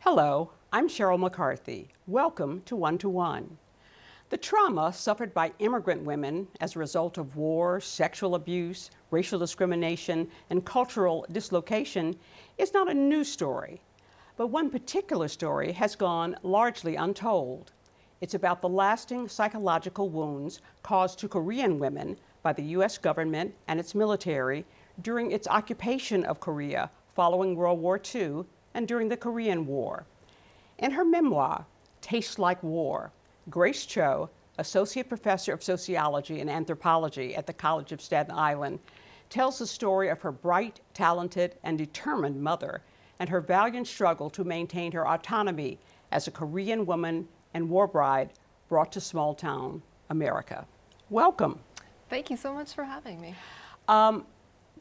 Hello, I'm Cheryl McCarthy. Welcome to One to One. The trauma suffered by immigrant women as a result of war, sexual abuse, racial discrimination, and cultural dislocation is not a new story. But one particular story has gone largely untold. It's about the lasting psychological wounds caused to Korean women by the U.S. government and its military during its occupation of Korea following World War II and during the Korean War. In her memoir, Tastes Like War, Grace Cho, Associate Professor of Sociology and Anthropology at the College of Staten Island, tells the story of her bright, talented, and determined mother and her valiant struggle to maintain her autonomy as a Korean woman and war bride brought to small-town America. Welcome. Thank you so much for having me.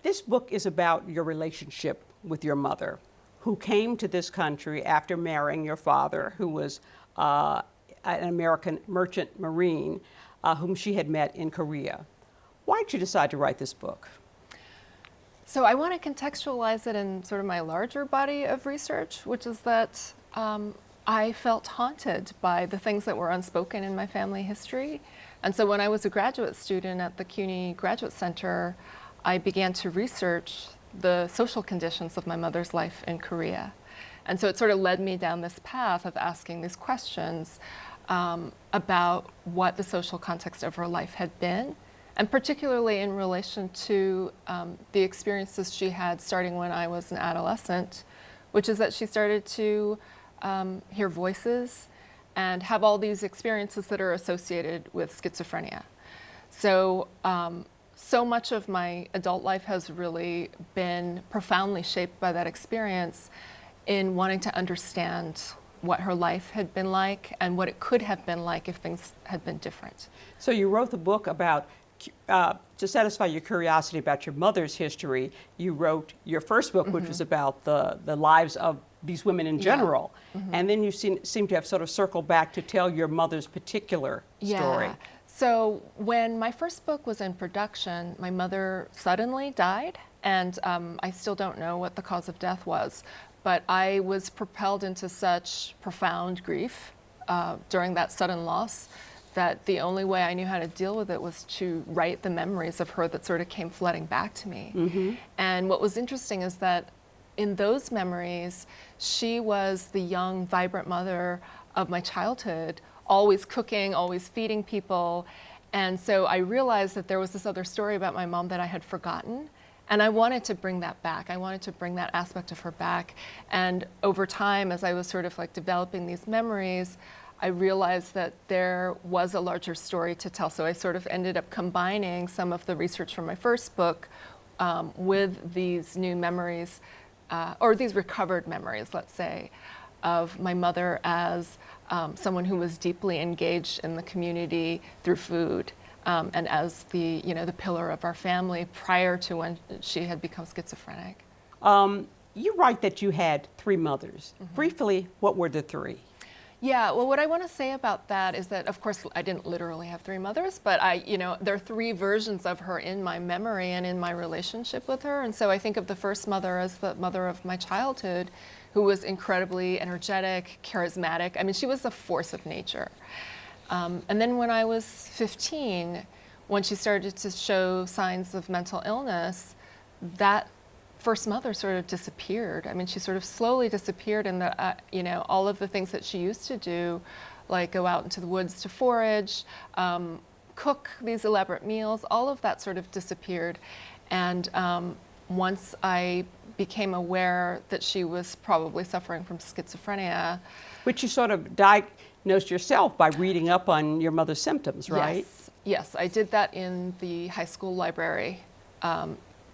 This book is about your relationship with your mother, who came to this country after marrying your father, who was an American merchant marine, whom she had met in Korea. Why did you decide to write this book? So I want to contextualize it in sort of my larger body of research, which is that I felt haunted by the things that were unspoken in my family history. And so when I was a graduate student at the CUNY Graduate Center, I began to research the social conditions of my mother's life in Korea. And so it sort of led me down this path of asking these questions about what the social context of her life had been, and particularly in relation to the experiences she had starting when I was an adolescent, which is that she started to hear voices and have all these experiences that are associated with schizophrenia. So much of my adult life has really been profoundly shaped by that experience in wanting to understand what her life had been like and what it could have been like if things had been different. So you wrote the book about, to satisfy your curiosity about your mother's history, you wrote your first book, which was about the lives of these women in general. And then you seem to have sort of circled back to tell your mother's particular story. So when my first book was in production, my mother suddenly died, and I still don't know what the cause of death was, but I was propelled into such profound grief during that sudden loss that the only way I knew how to deal with it was to write the memories of her that sort of came flooding back to me. And what was interesting is that in those memories, she was the young, vibrant mother of my childhood, always cooking, always feeding people. And so I realized that there was this other story about my mom that I had forgotten. And I wanted to bring that back. I wanted to bring that aspect of her back. And over time, as I was sort of like developing these memories, I realized that there was a larger story to tell. So I sort of ended up combining some of the research from my first book with these new memories, or these recovered memories, let's say, of my mother as someone who was deeply engaged in the community through food, and as the pillar of our family prior to when she had become schizophrenic. You write that you had three mothers. Briefly, what were the three? Yeah, well, what I want to say about that is that, of course, I didn't literally have three mothers, but there are three versions of her in my memory and in my relationship with her. And so I think of the first mother as the mother of my childhood, who was incredibly energetic, charismatic. I mean, she was a force of nature. And then when I was 15, when she started to show signs of mental illness, that first mother sort of disappeared. I mean, she sort of slowly disappeared, and all of the things that she used to do, like go out into the woods to forage, cook these elaborate meals, all of that sort of disappeared. And once I became aware that she was probably suffering from schizophrenia. Which you sort of diagnosed yourself by reading up on your mother's symptoms, right? Yes, I did that in the high school library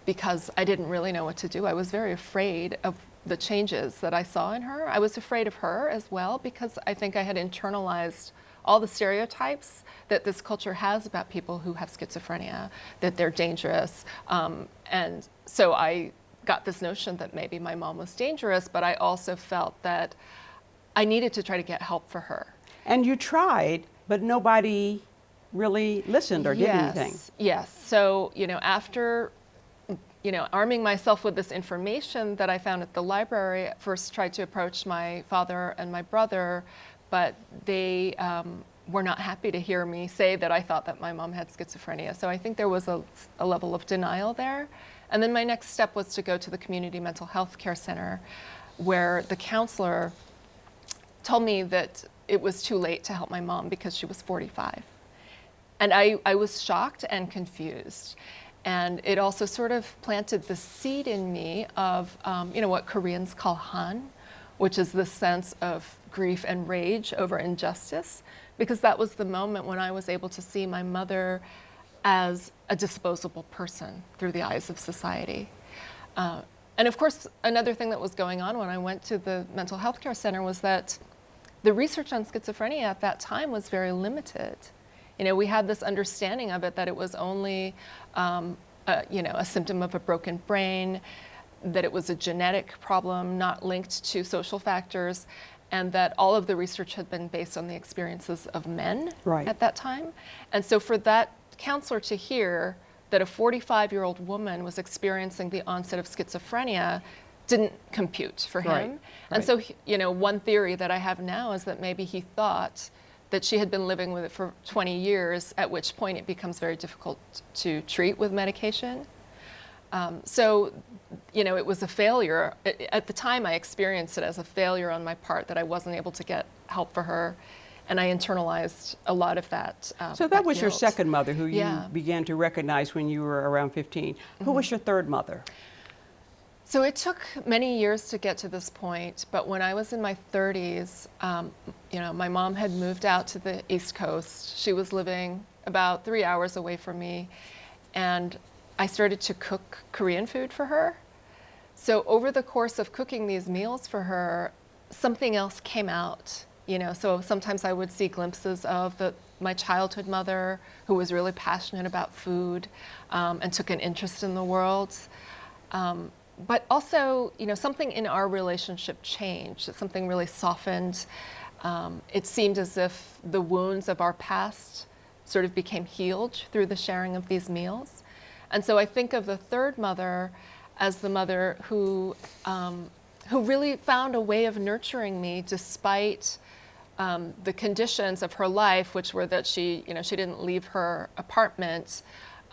because I didn't really know what to do. I was very afraid of the changes that I saw in her. I was afraid of her as well because I think I had internalized all the stereotypes that this culture has about people who have schizophrenia, that they're dangerous. And so I got this notion that maybe my mom was dangerous, but I also felt that I needed to try to get help for her. And you tried, but nobody really listened or did anything. Yes. So, after arming myself with this information that I found at the library, I first tried to approach my father and my brother, but they were not happy to hear me say that I thought that my mom had schizophrenia. So I think there was a level of denial there. And then my next step was to go to the community mental health care center, where the counselor told me that it was too late to help my mom because she was 45. And I was shocked and confused. And it also sort of planted the seed in me of, what Koreans call han, which is the sense of grief and rage over injustice, because that was the moment when I was able to see my mother as a disposable person through the eyes of society. And of course, another thing that was going on when I went to the mental health care center was that the research on schizophrenia at that time was very limited. We had this understanding of it that it was only a symptom of a broken brain, that it was a genetic problem not linked to social factors, and that all of the research had been based on the experiences of men at that time. And so for that counselor to hear that a 45-year-old woman was experiencing the onset of schizophrenia didn't compute for him. And so, one theory that I have now is that maybe he thought that she had been living with it for 20 years, at which point it becomes very difficult to treat with medication. It was a failure. At the time, I experienced it as a failure on my part that I wasn't able to get help for her, and I internalized a lot of that. So that was your guilt. second mother who you began to recognize when you were around 15. Who was your third mother? So it took many years to get to this point, but when I was in my 30s, my mom had moved out to the East Coast. She was living about 3 hours away from me, and I started to cook Korean food for her. So over the course of cooking these meals for her, something else came out. So sometimes I would see glimpses of my childhood mother, who was really passionate about food and took an interest in the world. But also, something in our relationship changed. Something really softened. It seemed as if the wounds of our past sort of became healed through the sharing of these meals. And so I think of the third mother as the mother who really found a way of nurturing me despite the conditions of her life, which were that she didn't leave her apartment.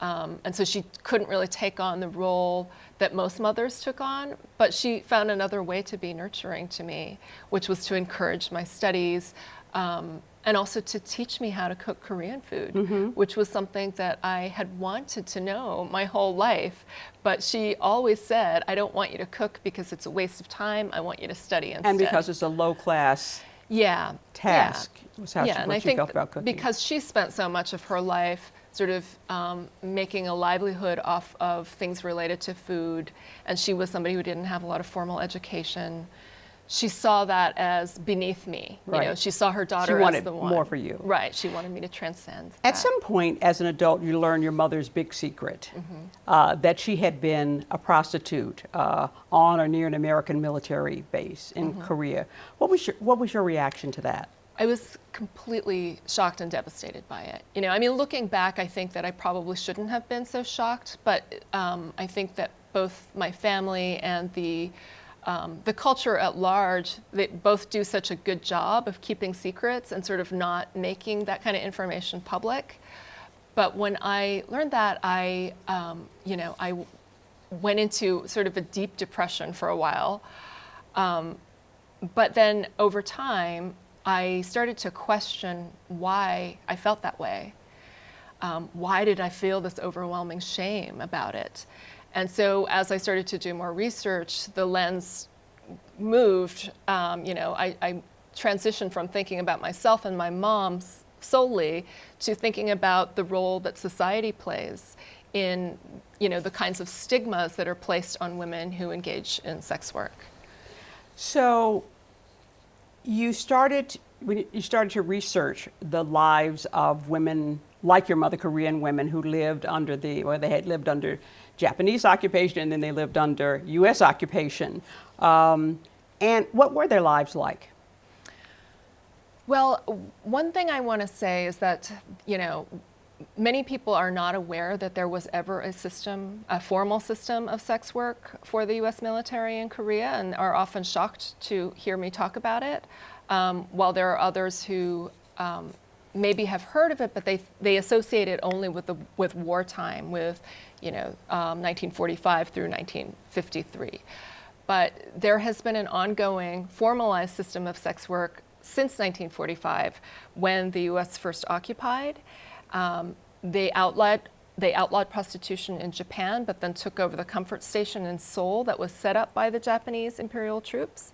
And so she couldn't really take on the role that most mothers took on, but she found another way to be nurturing to me, which was to encourage my studies and also to teach me how to cook Korean food, which was something that I had wanted to know my whole life. But she always said, I don't want you to cook because it's a waste of time. I want you to study instead. And because it's a low-class task, was how what she felt about cooking. Because she spent so much of her life sort of making a livelihood off of things related to food, and she was somebody who didn't have a lot of formal education. She saw that as beneath me. She saw her daughter as the one. She wanted more for you. Right, she wanted me to transcend that. At some point as an adult, you learn your mother's big secret, that she had been a prostitute on or near an American military base in Korea. What was your reaction to that? I was completely shocked and devastated by it. Looking back, I think that I probably shouldn't have been so shocked, but I think that both my family and the culture at large, they both do such a good job of keeping secrets and sort of not making that kind of information public. But when I learned that, I went into sort of a deep depression for a while. But then over time, I started to question why I felt that way. Why did I feel this overwhelming shame about it? And so as I started to do more research, the lens moved. I transitioned from thinking about myself and my mom solely to thinking about the role that society plays in, the kinds of stigmas that are placed on women who engage in sex work. So when you started to research the lives of women like your mother, Korean women who lived under they had lived under Japanese occupation and then they lived under U.S. occupation. And what were their lives like? Well, one thing I want to say is that, many people are not aware that there was ever a formal system of sex work for the U.S. military in Korea, and are often shocked to hear me talk about it, while there are others who maybe have heard of it, but they associate it only with wartime, with 1945 through 1953. But there has been an ongoing formalized system of sex work since 1945, when the U.S. first occupied. They outlawed prostitution in Japan, but then took over the comfort station in Seoul that was set up by the Japanese imperial troops.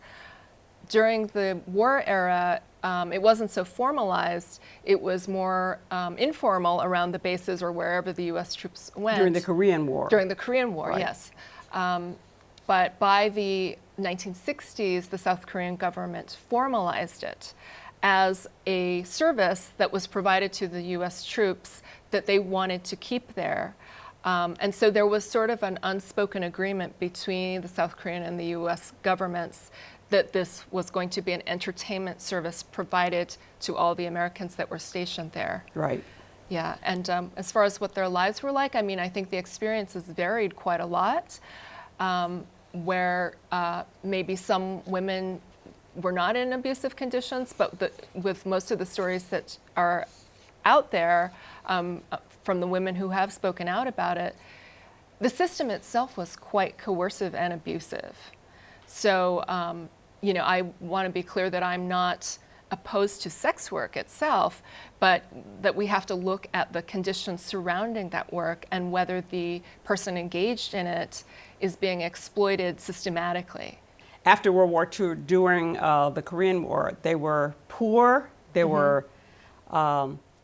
During the war era, it wasn't so formalized. It was more informal around the bases or wherever the U.S. troops went. During the Korean War. During the Korean War, Right. yes. But by the 1960s, the South Korean government formalized it as a service that was provided to the U.S. troops that they wanted to keep there. And so there was sort of an unspoken agreement between the South Korean and the U.S. governments that this was going to be an entertainment service provided to all the Americans that were stationed there. Right. Yeah, and as far as what their lives were like, I mean, I think the experiences varied quite a lot, where maybe some women were not in abusive conditions, but with most of the stories that are out there from the women who have spoken out about it, the system itself was quite coercive and abusive. So, I want to be clear that I'm not opposed to sex work itself, but that we have to look at the conditions surrounding that work and whether the person engaged in it is being exploited systematically. After World War II, during the Korean War, they were poor, they were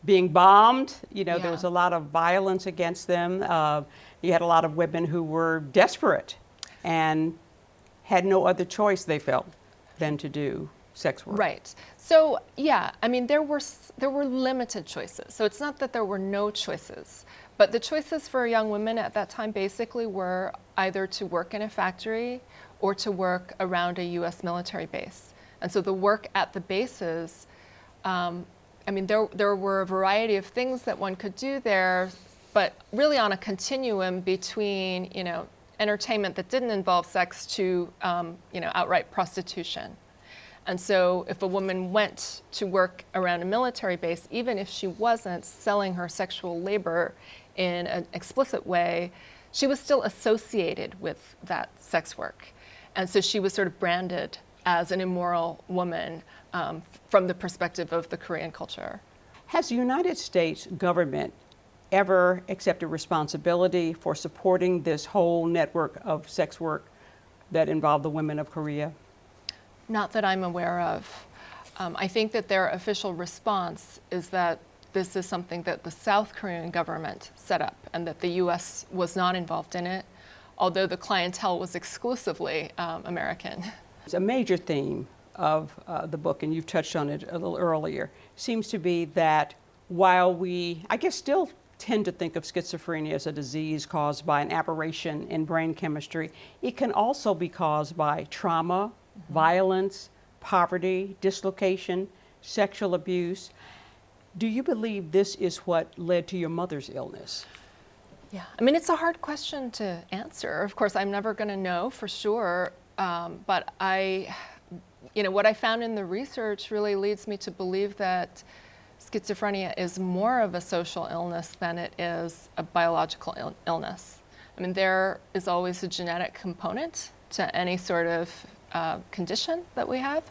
being bombed, there was a lot of violence against them. You had a lot of women who were desperate and had no other choice, they felt, than to do sex work. Right. So, yeah, I mean, there were limited choices. So it's not that there were no choices, but the choices for young women at that time basically were either to work in a factory or to work around a U.S. military base. And so the work at the bases, there were a variety of things that one could do there, but really on a continuum between, entertainment that didn't involve sex to, outright prostitution. And so if a woman went to work around a military base, even if she wasn't selling her sexual labor in an explicit way, she was still associated with that sex work. And so she was sort of branded as an immoral woman from the perspective of the Korean culture. Has the United States government ever accepted responsibility for supporting this whole network of sex work that involved the women of Korea? Not that I'm aware of. I think that their official response is that this is something that the South Korean government set up and that the U.S. was not involved in it, although the clientele was exclusively American. It's a major theme of the book, and you've touched on it a little earlier, seems to be that while we, I guess, still tend to think of schizophrenia as a disease caused by an aberration in brain chemistry, it can also be caused by trauma, violence, poverty, dislocation, sexual abuse. Do you believe this is what led to your mother's illness? Yeah, I mean, it's a hard question to answer. Of course, I'm never going to know for sure, but what I found in the research really leads me to believe that schizophrenia is more of a social illness than it is a biological illness. I mean, there is always a genetic component to any sort of condition that we have.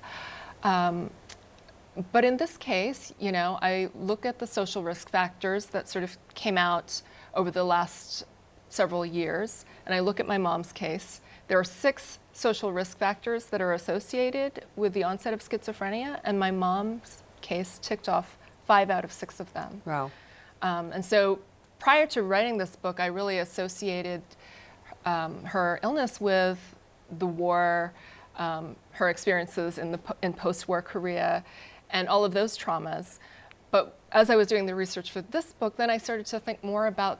But in this case, I look at the social risk factors that sort of came out over the last several years, and I look at my mom's case. There are 6 social risk factors that are associated with the onset of schizophrenia, and my mom's case ticked off 5 out of 6 of them. Wow. And so prior to writing this book, I really associated her illness with the war, her experiences in post-war Korea, and all of those traumas. But as I was doing the research for this book, then I started to think more about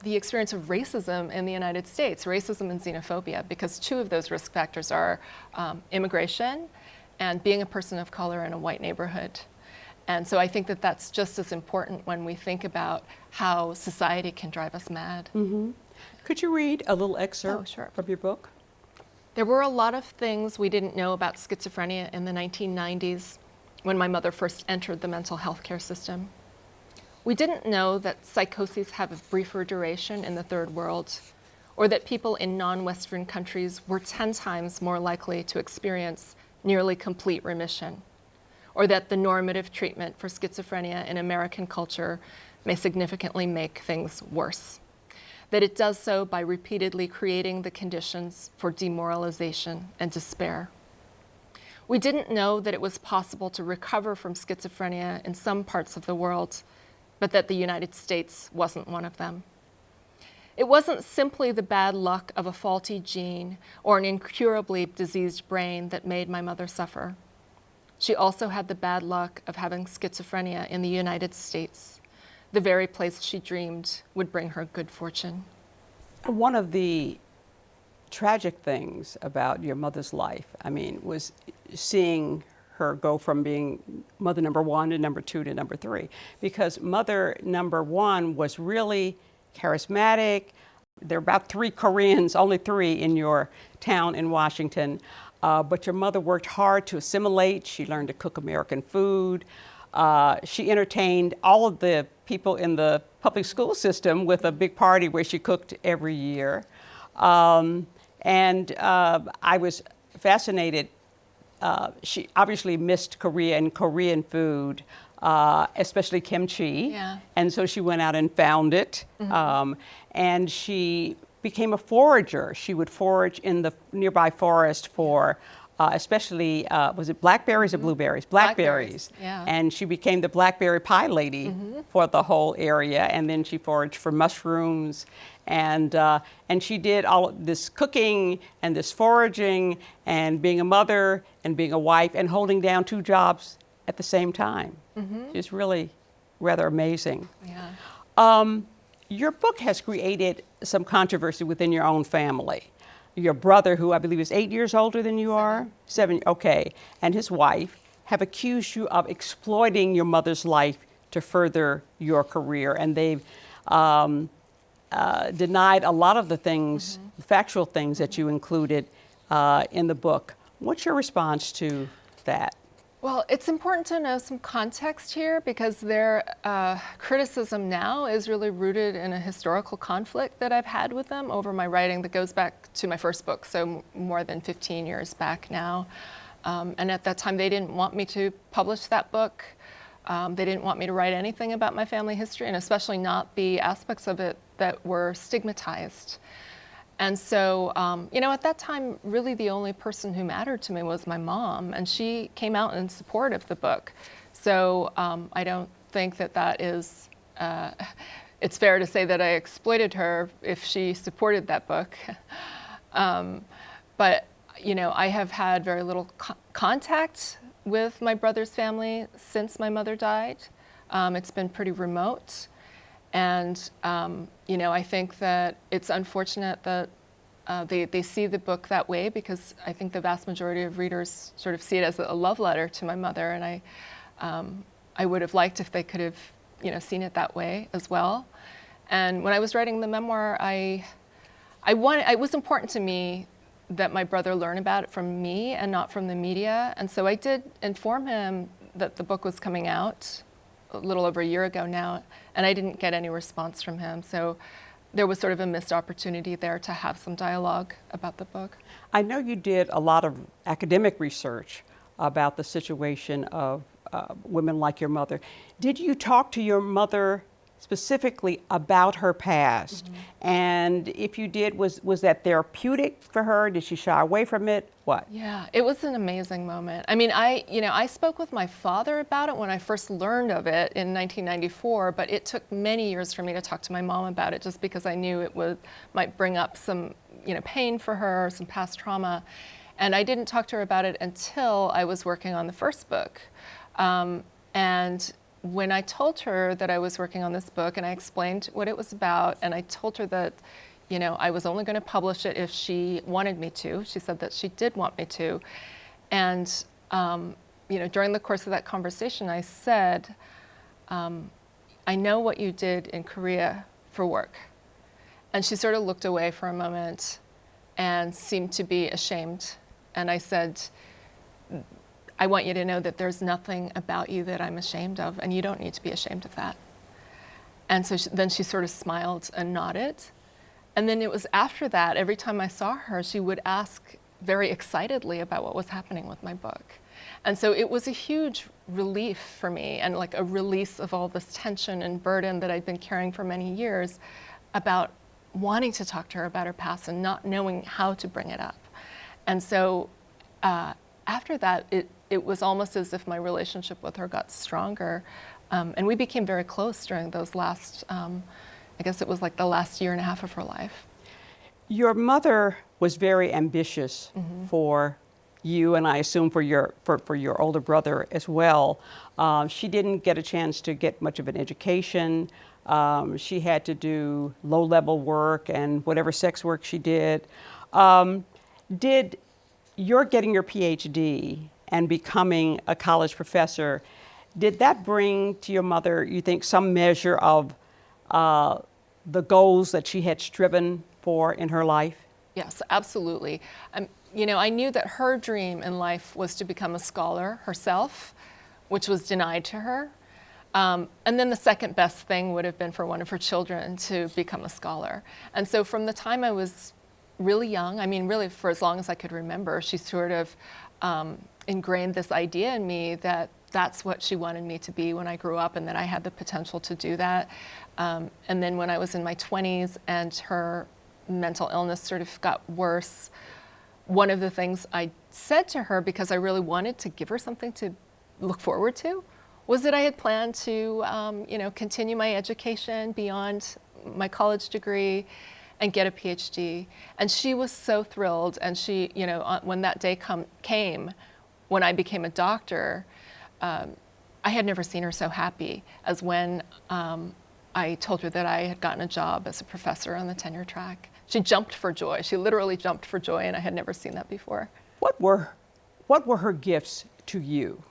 the experience of racism in the United States, racism and xenophobia, because 2 of those risk factors are immigration and being a person of color in a white neighborhood. And so I think that that's just as important when we think about how society can drive us mad. Could you read a little excerpt Oh, sure. from your book? There were a lot of things we didn't know about schizophrenia in the 1990s when my mother first entered the mental health care system. We didn't know that psychoses have a briefer duration in the third world, or that people in non-Western countries were 10 times more likely to experience nearly complete remission, or that the normative treatment for schizophrenia in American culture may significantly make things worse, that it does so by repeatedly creating the conditions for demoralization and despair. We didn't know that it was possible to recover from schizophrenia in some parts of the world, but that the United States wasn't one of them. It wasn't simply the bad luck of a faulty gene or an incurably diseased brain that made my mother suffer. She also had the bad luck of having schizophrenia in the United States, the very place she dreamed would bring her good fortune. One of the tragic things about your mother's life, was seeing her go from being mother number one to number two to number three, because mother number one was really charismatic. There are about 3 Koreans, only 3 in your town in Washington, but your mother worked hard to assimilate. She learned to cook American food. She entertained all of the people in the public school system with a big party where she cooked every year. I was fascinated. She obviously missed Korea and Korean food, especially kimchi. Yeah. And so she went out and found it. And she became a forager. She would forage in the nearby forest for especially, was it blackberries or blueberries? Blackberries. Yeah. And she became the blackberry pie lady for the whole area. And then she foraged for mushrooms. And she did all of this cooking and this foraging and being a mother and being a wife and holding down 2 jobs at the same time. It's really rather amazing. Yeah. Your book has created some controversy within your own family. Your brother, who I believe is 8 years older than you are, 7, okay, and his wife have accused you of exploiting your mother's life to further your career, and they've denied a lot of the things, factual things that you included in the book. What's your response to that? Well, it's important to know some context here because their criticism now is really rooted in a historical conflict that I've had with them over my writing that goes back to my first book, so more than 15 years back now. And at that time, they didn't want me to publish that book. They didn't want me to write anything about my family history, and especially not the aspects of it that were stigmatized. And so, at that time, really the only person who mattered to me was my mom, and she came out in support of the book. So I don't think that is, it's fair to say that I exploited her if she supported that book. But, I have had very little contact with my brother's family since my mother died. It's been pretty remote. And, I think that it's unfortunate that they see the book that way because I think the vast majority of readers sort of see it as a love letter to my mother. And I would have liked if they could have, seen it that way as well. And when I was writing the memoir, it was important to me that my brother learn about it from me and not from the media. And so I did inform him that the book was coming out a little over a year ago now, and I didn't get any response from him. So there was sort of a missed opportunity there to have some dialogue about the book. I know you did a lot of academic research about the situation of women like your mother. Did you talk to your mother specifically about her past? And if you did, was that therapeutic for her? Did she shy away from it? What? Yeah, it was an amazing moment. I mean, I spoke with my father about it when I first learned of it in 1994, but it took many years for me to talk to my mom about it just because I knew it might bring up some, pain for her, some past trauma. And I didn't talk to her about it until I was working on the first book. And when I told her that I was working on this book and I explained what it was about, and I told her that, I was only going to publish it if she wanted me to. She said that she did want me to. And, during the course of that conversation, I said, I know what you did in Korea for work. And she sort of looked away for a moment and seemed to be ashamed. And I said, I want you to know that there's nothing about you that I'm ashamed of, and you don't need to be ashamed of that. And so then she sort of smiled and nodded. And then it was after that, every time I saw her, she would ask very excitedly about what was happening with my book. And so it was a huge relief for me, and like a release of all this tension and burden that I'd been carrying for many years about wanting to talk to her about her past and not knowing how to bring it up. And so after that, it was almost as if my relationship with her got stronger. And we became very close during those last, I guess it was like the last year and a half of her life. Your mother was very ambitious for you, and I assume for your older brother as well. She didn't get a chance to get much of an education. She had to do low-level work and whatever sex work she did. Did your getting your PhD and becoming a college professor, did that bring to your mother, you think, some measure of the goals that she had striven for in her life? Yes, absolutely. I knew that her dream in life was to become a scholar herself, which was denied to her. And then the second best thing would have been for one of her children to become a scholar. And so from the time I was really young, really for as long as I could remember, she sort of ingrained this idea in me that that's what she wanted me to be when I grew up, and that I had the potential to do that. And then when I was in my 20s and her mental illness sort of got worse, one of the things I said to her, because I really wanted to give her something to look forward to, was that I had planned to continue my education beyond my college degree and get a PhD. And she was so thrilled. And she, when that day came, when I became a doctor, I had never seen her so happy as when I told her that I had gotten a job as a professor on the tenure track. She jumped for joy. She literally jumped for joy, and I had never seen that before. What were her gifts to you?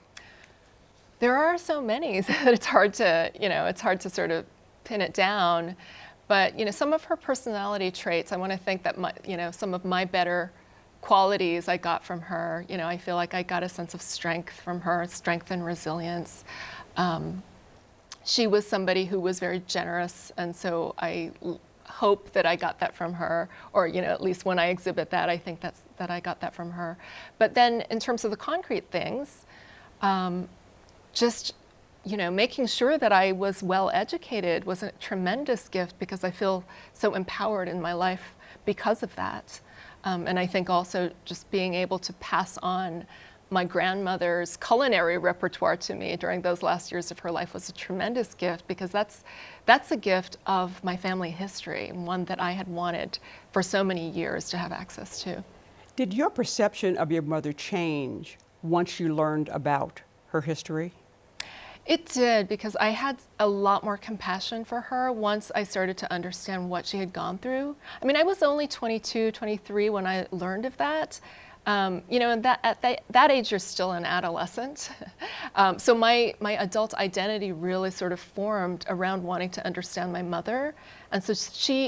There are so many that it's hard to sort of pin it down. But some of her personality traits, I want to think that some of my better qualities I got from her. I feel like I got a sense of strength from her, strength and resilience. She was somebody who was very generous, and so I hope that I got that from her, or at least when I exhibit that, I think that I got that from her. But then in terms of the concrete things, just making sure that I was well educated was a tremendous gift, because I feel so empowered in my life because of that. And I think also just being able to pass on my grandmother's culinary repertoire to me during those last years of her life was a tremendous gift, because that's a gift of my family history, and one that I had wanted for so many years to have access to. Did your perception of your mother change once you learned about her history? It did, because I had a lot more compassion for her once I started to understand what she had gone through. I was only 22, 23 when I learned of that. And at that age, you're still an adolescent. So my adult identity really sort of formed around wanting to understand my mother. And so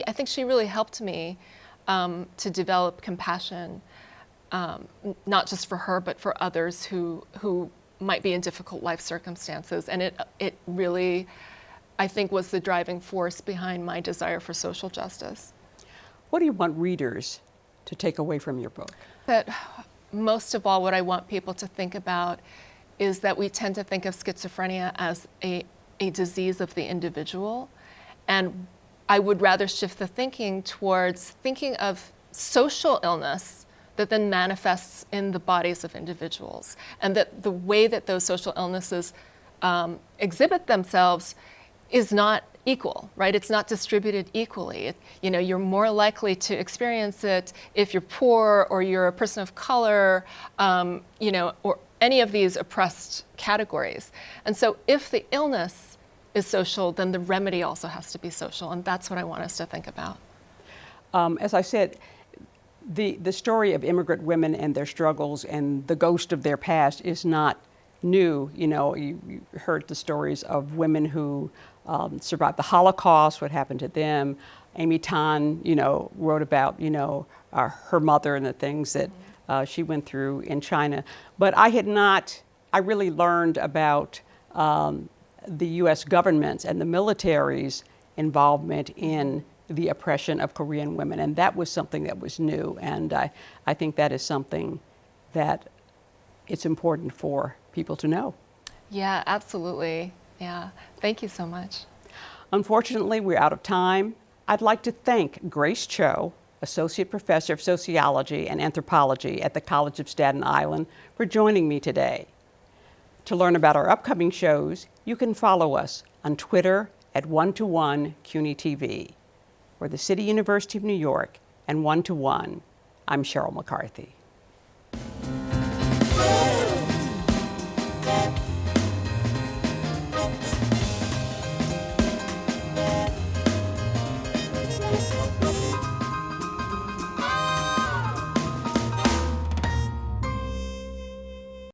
I think she really helped me to develop compassion, not just for her, but for others who might be in difficult life circumstances. And it really, I think, was the driving force behind my desire for social justice. What do you want readers to take away from your book? That most of all, what I want people to think about is that we tend to think of schizophrenia as a disease of the individual. And I would rather shift the thinking towards thinking of social illness that then manifests in the bodies of individuals. And that the way that those social illnesses exhibit themselves is not equal, right? It's not distributed equally. You're more likely to experience it if you're poor, or you're a person of color, or any of these oppressed categories. And so if the illness is social, then the remedy also has to be social. And that's what I want us to think about. As I said, the story of immigrant women and their struggles and the ghost of their past is not knew, you heard the stories of women who survived the Holocaust, what happened to them. Amy Tan, wrote about, her mother and the things that she went through in China. But I really learned about the U.S. government's and the military's involvement in the oppression of Korean women. And that was something that was new. And I think that is something that it's important for people to know. Yeah, absolutely. Yeah. Thank you so much. Unfortunately, we're out of time. I'd like to thank Grace Cho, Associate Professor of Sociology and Anthropology at the College of Staten Island, for joining me today. To learn about our upcoming shows, you can follow us on Twitter at 121 CUNY TV. For the City University of New York and 121, I'm Cheryl McCarthy.